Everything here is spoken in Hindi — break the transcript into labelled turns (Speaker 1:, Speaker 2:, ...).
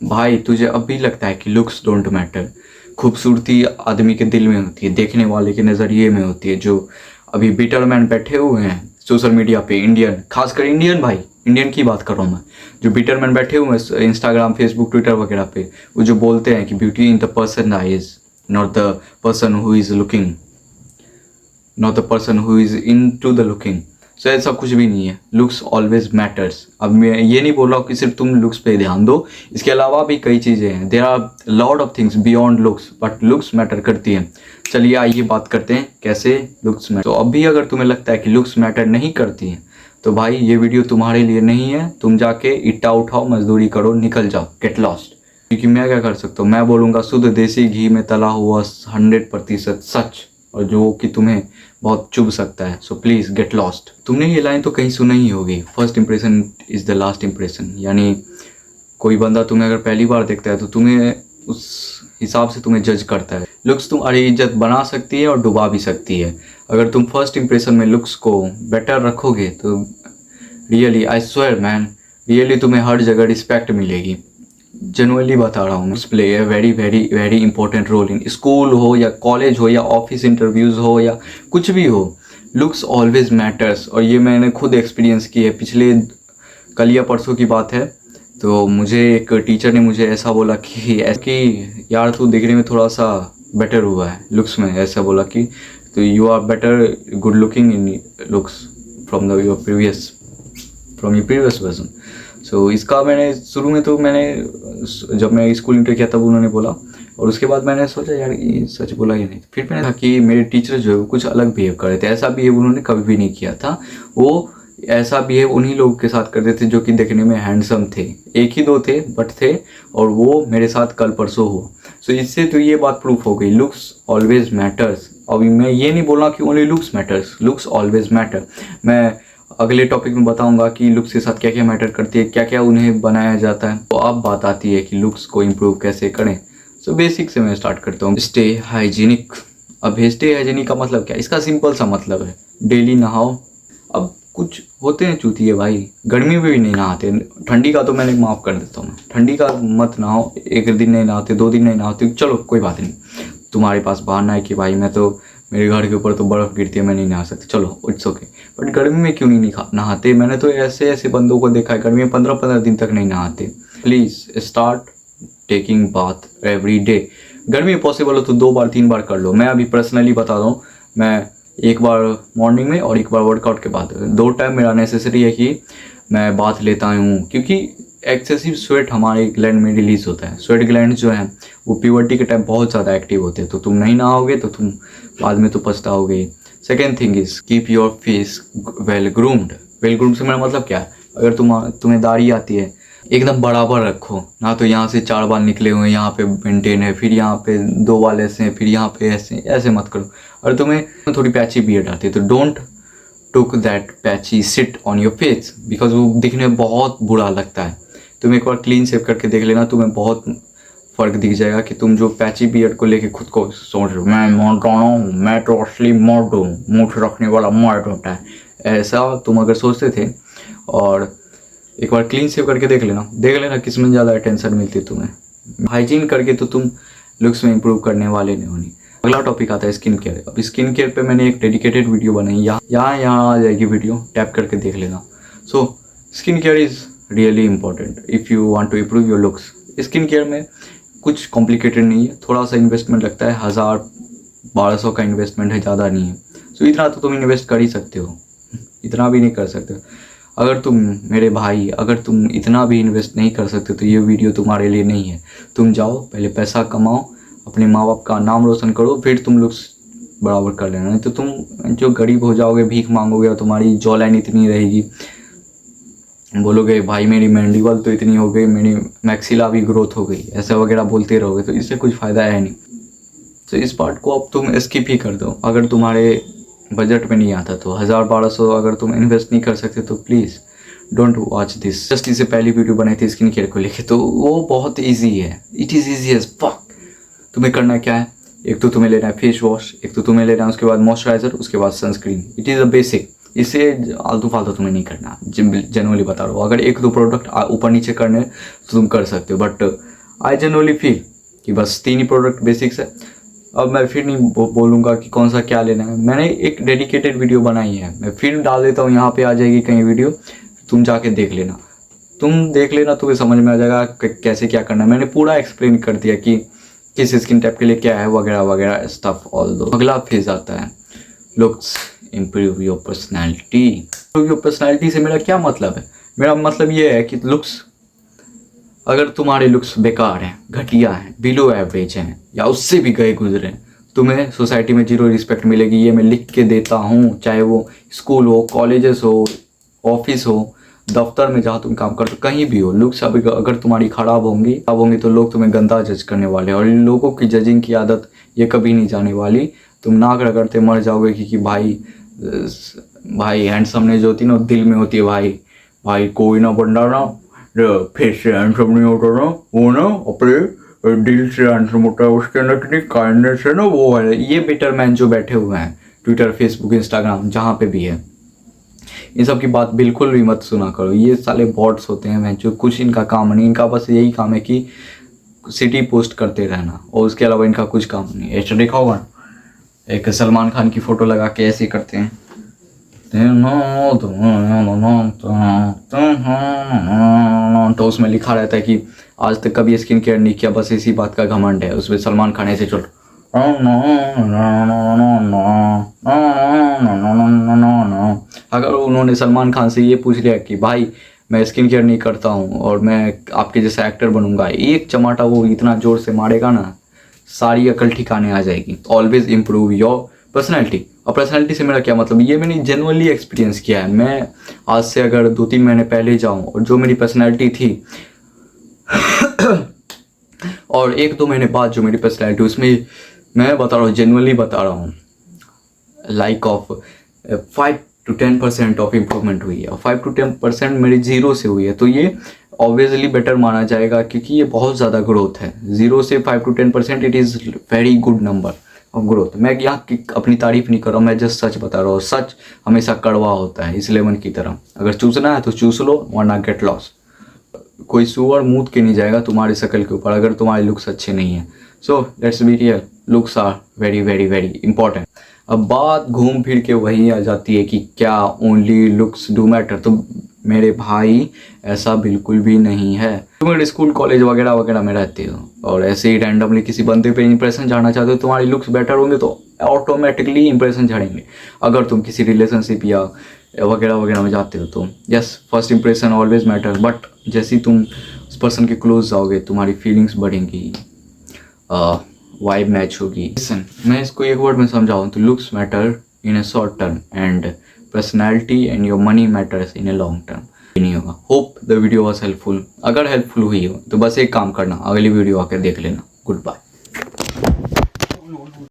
Speaker 1: भाई तुझे अब भी लगता है कि लुक्स डोंट मैटर? खूबसूरती आदमी के दिल में होती है, देखने वाले के नज़रिए में होती है। जो अभी बिटर मैन बैठे हुए हैं सोशल मीडिया पे, इंडियन, खासकर इंडियन भाई, इंडियन की बात कर रहा हूँ मैं। जो बिटर मैन बैठे हुए हैं इंस्टाग्राम, फेसबुक, ट्विटर वगैरह पे, वो जो बोलते हैं कि beauty in the person eyes, not the person who is looking, not the person who is in to the looking. So ऐसा कुछ भी नहीं है, लुक्स ऑलवेज मैटर्स। अब मैं ये नहीं बोल रहा हूँ कि सिर्फ तुम लुक्स पे ध्यान दो, इसके अलावा भी कई चीज़ें हैं। There are lot of things beyond looks, but looks matter करती हैं। चलिए आइए बात करते हैं कैसे लुक्स मैटर। तो अभी अगर तुम्हें लगता है कि लुक्स मैटर नहीं करती हैं, तो भाई ये वीडियो तुम्हारे लिए नहीं है। तुम जाके ईटा उठाओ, मजदूरी करो, निकल जाओ, गेट लॉस्ट। क्योंकि मैं क्या कर सकता हूँ, मैं बोलूँगा शुद्ध देसी घी में तला हुआ 100% सच, और जो कि तुम्हें बहुत चुभ सकता है। So please get lost. तुमने ये लाइन तो कहीं सुना ही होगी, first impression is the last impression. यानी कोई बंदा तुम्हें अगर पहली बार देखता है तो तुम्हें उस हिसाब से तुम्हें जज करता है। लुक्स तुम्हारी इज्जत बना सकती है और डुबा भी सकती है। अगर तुम फर्स्ट इंप्रेशन में लुक्स को बेटर रखोगे तो really, I swear man, really तुम्हें हर जगह रिस्पेक्ट मिलेगी। जेनुअनली बता रहा हूँ, play a very very very important role in school हो या कॉलेज हो या ऑफिस इंटरव्यूज़ हो या कुछ भी हो। लुक्स ऑलवेज मैटर्स, और ये मैंने खुद एक्सपीरियंस की है। पिछले कल या परसों की बात है, तो मुझे एक टीचर ने मुझे ऐसा बोला कि यार तू दिखने में थोड़ा सा बेटर हुआ है लुक्स में। ऐसा बोला कि तो you are better good looking in looks from the your previous version. So इसका मैंने शुरू में तो मैंने जब मैं स्कूल इंटर किया तब उन्होंने बोला, और उसके बाद मैंने सोचा यार ये सच बोला या नहीं। फिर मैंने कहा कि मेरे टीचर जो है वो कुछ अलग बिहेव कर रहे थे। ऐसा बिहेव उन्होंने कभी भी नहीं किया था। वो ऐसा बिहेव उन्हीं लोगों के साथ करते थे जो कि देखने में हैंडसम थे। एक ही दो थे बट थे, और वो मेरे साथ कल परसों हो। सो इससे तो ये बात प्रूफ हो गई, लुक्स ऑलवेज मैटर्स। अभी मैं ये नहीं बोल रहा कि only looks matters, looks always matter. मैं अगले टॉपिक में बताऊंगा कि लुक्स के साथ क्या क्या मैटर करती है, क्या क्या उन्हें बनाया जाता है। तो अब बात आती है कि लुक्स को इम्प्रूव कैसे करें। सो बेसिक से मैं स्टार्ट करता हूँ। Stay hygienic. अब स्टे हाइजीनिक का मतलब क्या है? इसका सिंपल सा मतलब है डेली नहाओ। अब कुछ होते हैं चूतिए भाई, गर्मी में भी नहीं नहाते। ठंडी का तो मैंने माफ़ कर देता हूँ, ठंडी का मत नहाओ। एक दिन नहीं नहाते, 2 दिन नहीं नहाते, चलो कोई बात नहीं। तुम्हारे पास बहाना है कि भाई मैं तो, मेरे घर के ऊपर तो बर्फ़ गिरती है, मैं नहीं नहा सकती, चलो इट्स ओके। बट गर्मी में क्यों नहीं नहाते? मैंने तो ऐसे ऐसे बंदों को देखा है गर्मी में 15-15 दिन तक नहीं नहाते। Please start taking bath every day. गर्मी में पॉसिबल हो तो 2 बार 3 बार कर लो। मैं अभी पर्सनली बता रहा हूँ, मैं एक बार मॉर्निंग में और एक बार वर्कआउट के बाद, 2 टाइम मेरा नेसेसरी है कि मैं बाथ लेता हूँ। क्योंकि एक्सेसिव स्वेट हमारे ग्लैंड में रिलीज होता है। स्वेट ग्लैंड जो है वो प्यूबर्टी के टाइम बहुत ज़्यादा एक्टिव होते हैं, तो तुम नहीं नहाओगे तो तुम बाद में तो पछताओगे। Second thing is keep your face well groomed. Well groomed से मेरा मतलब क्या है? अगर तुम्हें दाढ़ी आती है, एकदम बराबर रखो ना। तो यहाँ से 4 बाल निकले हुए हैं, यहाँ पे मेंटेन है, फिर यहाँ पे 2 बाल ऐसे हैं, फिर यहाँ पे ऐसे मत करो। और तुम्हें थोड़ी पैची बियर्ड आती है तो don't took that patchy sit on your face, because वो दिखने में बहुत बुरा लगता है। तुम एक बार क्लीन शेव करके देख लेना, तुम्हें बहुत फ़र्क दिख जाएगा कि तुम जो पैची बियर्ड को लेके खुद को सोच रहे हो मैं मॉडर्न हूँ, मैं तो असली मर्द हूँ, मूछ रखने वाला मर्द होता है, ऐसा तुम अगर सोचते थे। और एक बार क्लीन शेव करके देख लेना किस में ज़्यादा अटेंशन मिलती है तुम्हें। हाइजीन करके तो तुम लुक्स में इंप्रूव करने वाले नहीं होनी। अगला टॉपिक आता है स्किन केयर। अब स्किन केयर पे मैंने एक डेडिकेटेड वीडियो बनाई, यहाँ आ जाएगी वीडियो, टैप करके देख लेना। So skin care is really important if you want to improve your looks. Skin care में कुछ कॉम्प्लिकेटेड नहीं है, थोड़ा सा इन्वेस्टमेंट लगता है, 1000-1200 का इन्वेस्टमेंट है, ज़्यादा नहीं है। सो इतना तो तुम इन्वेस्ट कर ही सकते हो, इतना भी नहीं कर सकते। अगर तुम मेरे भाई, अगर तुम इतना भी इन्वेस्ट नहीं कर सकते तो ये वीडियो तुम्हारे लिए नहीं है। तुम जाओ पहले पैसा कमाओ, अपने माँ बाप का नाम रोशन करो, फिर तुम लुक्स बराबर कर लेना। नहीं तो तुम जो गरीब हो जाओगे, भीख मांगोगे, और तुम्हारी जॉ लाइन इतनी रहेगी, बोलोगे भाई मेरी मैंडिबल तो इतनी हो गई, मेरी मैक्सिला भी ग्रोथ हो गई, ऐसा वगैरह बोलते रहोगे तो इससे कुछ फ़ायदा है नहीं। तो इस पार्ट को अब तुम स्किप ही कर दो। अगर तुम्हारे बजट में नहीं आता तो 1000-1200 अगर तुम इन्वेस्ट नहीं कर सकते तो please don't watch this. Just इससे पहली वीडियो बनाई थी स्किन केयर को लेके, तो वो बहुत ईजी है, it is easy as fuck. तुम्हें करना क्या है, एक तो तुम्हें लेना है फेस वॉश, एक तो तुम्हें लेना है उसके बाद मॉइस्चराइजर, उसके बाद sunscreen. It is a basic. इससे आलतू फालतू तुम्हें नहीं करना, जनरली बता रहा हूँ। अगर 1-2 प्रोडक्ट ऊपर नीचे करने तो तुम कर सकते हो, बट आई जनरली फील कि बस 3 ही प्रोडक्ट बेसिक्स है। अब मैं फिर नहीं बोलूँगा कि कौन सा क्या लेना है, मैंने एक डेडिकेटेड वीडियो बनाई है, मैं फिर डाल देता हूँ, यहाँ पे आ जाएगी कहीं वीडियो, तुम जाके देख लेना, तुम्हें समझ में आ जाएगा कैसे क्या करना है। मैंने पूरा एक्सप्लेन कर दिया कि किस स्किन टाइप के लिए क्या है वगैरह वगैरह स्टफ ऑल दो। अगला फेज आता है looks improve your personality. Improve your personality से मेरा क्या मतलब है? मेरा मतलब ये है कि लुक्स, अगर तुम्हारे लुक्स बेकार हैं, घटिया हैं, बिलो एवरेज हैं या उससे भी गए गुजरे हैं, तुम्हें सोसाइटी में 0 रिस्पेक्ट मिलेगी, ये मैं लिख के देता हूँ। चाहे वो स्कूल हो, कॉलेजेस हो, ऑफिस हो, दफ्तर में जहाँ तुम काम करते हो, कहीं भी हो, लुक्स अगर तुम्हारी खराब होंगी तो लोग तुम्हें गंदा जज करने वाले हैं। और इन लोगों की जजिंग की आदत ये कभी नहीं जाने वाली। तुम नाक रगड़ते मर जाओगे कि भाई हैंडसमनेस जो होती है ना दिल में होती है। भाई कोई ना बंदा ना फेस से हैंडसम नहीं होता ना, वो ना अपने दिल से हैंडसम होता है, उसके अंदर कितनी काइंडनेस है ना, वो है। ये बेटर मैन जो बैठे हुए हैं ट्विटर, फेसबुक, इंस्टाग्राम, जहाँ पे भी है, इन सब की बात बिल्कुल भी मत सुना करो। ये साले बॉट्स होते हैं जो कुछ इनका काम नहीं, इनका बस यही काम है कि सिटी पोस्ट करते रहना, और उसके अलावा इनका कुछ काम नहीं। ऐसा देखा होगा एक सलमान खान की फ़ोटो लगा के ऐसे करते हैं, तो उसमें लिखा रहता है कि आज तक कभी स्किन केयर नहीं किया, बस इसी बात का घमंड है। उसमें सलमान खान ऐसे चल, अगर उन्होंने सलमान खान से ये पूछ लिया कि भाई मैं स्किन केयर नहीं करता हूँ और मैं आपके जैसा एक्टर बनूंगा, एक चमाटा वो इतना जोर से मारेगा ना, सारी अकल ठिकाने आ जाएगी। Always improve your personality. और पर्सनैलिटी से मेरा क्या मतलब, ये मैंने जेन्युइनली एक्सपीरियंस किया है। मैं आज से अगर 2-3 महीने पहले जाऊँ और जो मेरी पर्सनैलिटी थी और 1-2 महीने बाद जो मेरी पर्सनैलिटी, उसमें मैं बता रहा हूँ, जेन्युइनली बता रहा हूँ, like of 5 to 10% of improvement हुई है। और 5 to 10% मेरी 0 से हुई है, तो ये ऑब्वियसली बेटर माना जाएगा क्योंकि ये बहुत ज़्यादा ग्रोथ है। 0 से 5 to 10% it is very good number of growth. मैं यहाँ अपनी तारीफ नहीं कर रहा हूँ, मैं जस्ट सच बता रहा हूँ। सच हमेशा कड़वा होता है, इस लेमन की तरह। अगर चूसना है तो चूस लो, वरना गेट लॉस। कोई सुअर मूत के नहीं जाएगा तुम्हारी शक्ल के ऊपर अगर तुम्हारे लुक्स अच्छे नहीं हैं। So let's be real, looks are very very very important. अब बात घूम फिर के वही आ जाती है कि क्या ओनली लुक्स डू मैटर। तो मेरे भाई ऐसा बिल्कुल भी नहीं है। तुम अगर स्कूल कॉलेज वगैरह वगैरह में रहते हो और ऐसे ही रैंडमली किसी बंदे पे इंप्रेशन झाड़ना चाहते हो, तुम्हारी लुक्स बेटर होंगे तो ऑटोमेटिकली इंप्रेशन झाड़ेंगे। अगर तुम किसी रिलेशनशिप या वगैरह वगैरह में जाते हो तो yes, first impression always matter. But जैसे ही तुम उस पर्सन के क्लोज जाओगे, तुम्हारी फीलिंग्स बढ़ेंगी, वाइब मैच होगी। लिसन, मैं इसको एक वर्ड में समझाऊँ तो looks matter in A short term and personality and your money matters in a long term. नहीं होगा। Hope the video was helpful. अगर हेल्पफुल हुई हो तो बस एक काम करना, अगली वीडियो आकर देख लेना। Good bye.